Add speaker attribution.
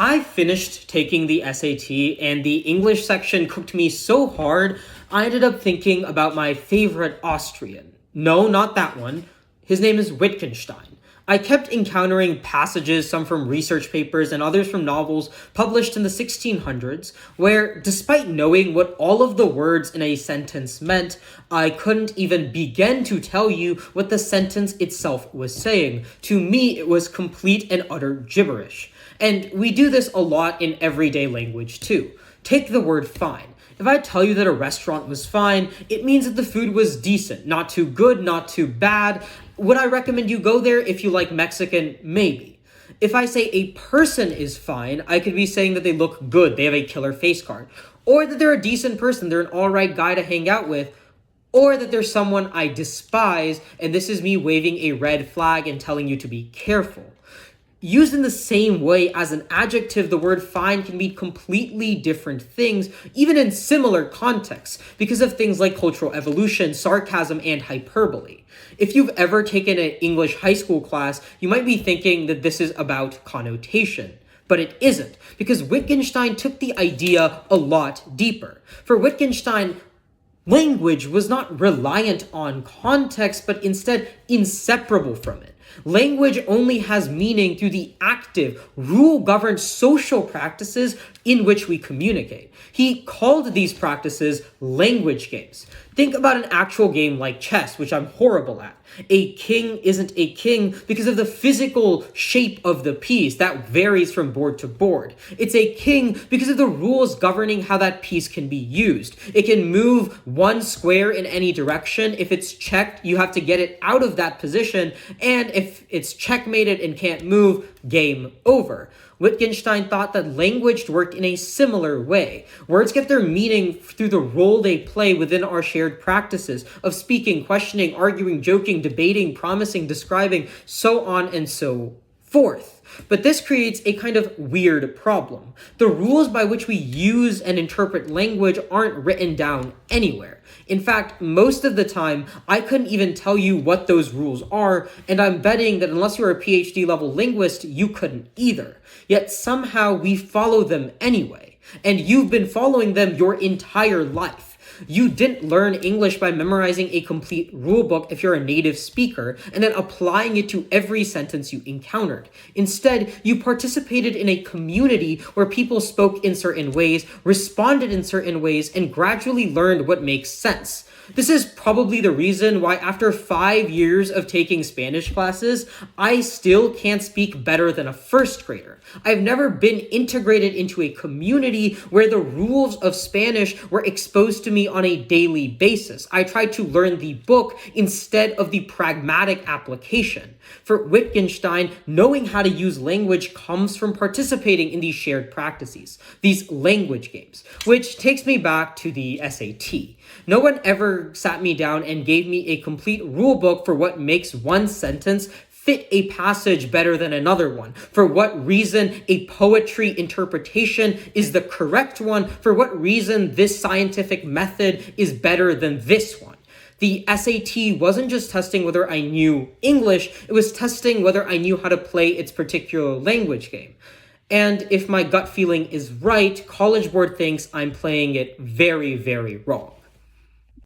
Speaker 1: I finished taking the SAT and the English section cooked me so hard, I ended up thinking about my favorite Austrian. No, not that one. His name is Wittgenstein. I kept encountering passages, some from research papers and others from novels published in the 1600s, where despite knowing what all of the words in a sentence meant, I couldn't even begin to tell you what the sentence itself was saying. To me, it was complete and utter gibberish. And we do this a lot in everyday language too. Take the word fine. If I tell you that a restaurant was fine, it means that the food was decent, not too good, not too bad. Would I recommend you go there if you like Mexican? Maybe. If I say a person is fine, I could be saying that they look good, they have a killer face card, or that they're a decent person, they're an alright guy to hang out with, or that they're someone I despise, and this is me waving a red flag and telling you to be careful. Used in the same way as an adjective, the word fine can mean completely different things, even in similar contexts, because of things like cultural evolution, sarcasm, and hyperbole. If you've ever taken an English high school class, you might be thinking that this is about connotation. But it isn't, because Wittgenstein took the idea a lot deeper. For Wittgenstein, language was not reliant on context, but instead inseparable from it. Language only has meaning through the active, rule-governed social practices in which we communicate. He called these practices language games. Think about an actual game like chess, which I'm horrible at. A king isn't a king because of the physical shape of the piece that varies from board to board. It's a king because of the rules governing how that piece can be used. It can move one square in any direction. If it's checked, you have to get it out of that position. And if it's checkmated and can't move, game over. Wittgenstein thought that language worked in a similar way. Words get their meaning through the role they play within our shared practices of speaking, questioning, arguing, joking, debating, promising, describing, so on and so forth. But this creates a kind of weird problem. The rules by which we use and interpret language aren't written down anywhere. In fact, most of the time, I couldn't even tell you what those rules are, and I'm betting that unless you're a PhD level linguist, you couldn't either. Yet somehow we follow them anyway, and you've been following them your entire life. You didn't learn English by memorizing a complete rulebook if you're a native speaker and then applying it to every sentence you encountered. Instead, you participated in a community where people spoke in certain ways, responded in certain ways, and gradually learned what makes sense. This is probably the reason why after 5 years of taking Spanish classes, I still can't speak better than a first grader. I've never been integrated into a community where the rules of Spanish were exposed to me on a daily basis. I tried to learn the book instead of the pragmatic application. For Wittgenstein, knowing how to use language comes from participating in these shared practices, these language games, which takes me back to the SAT. No one ever sat me down and gave me a complete rule book for what makes one sentence fit a passage better than another one, for what reason a poetry interpretation is the correct one, for what reason this scientific method is better than this one. The SAT wasn't just testing whether I knew English, it was testing whether I knew how to play its particular language game. And if my gut feeling is right, College Board thinks I'm playing it very, very wrong.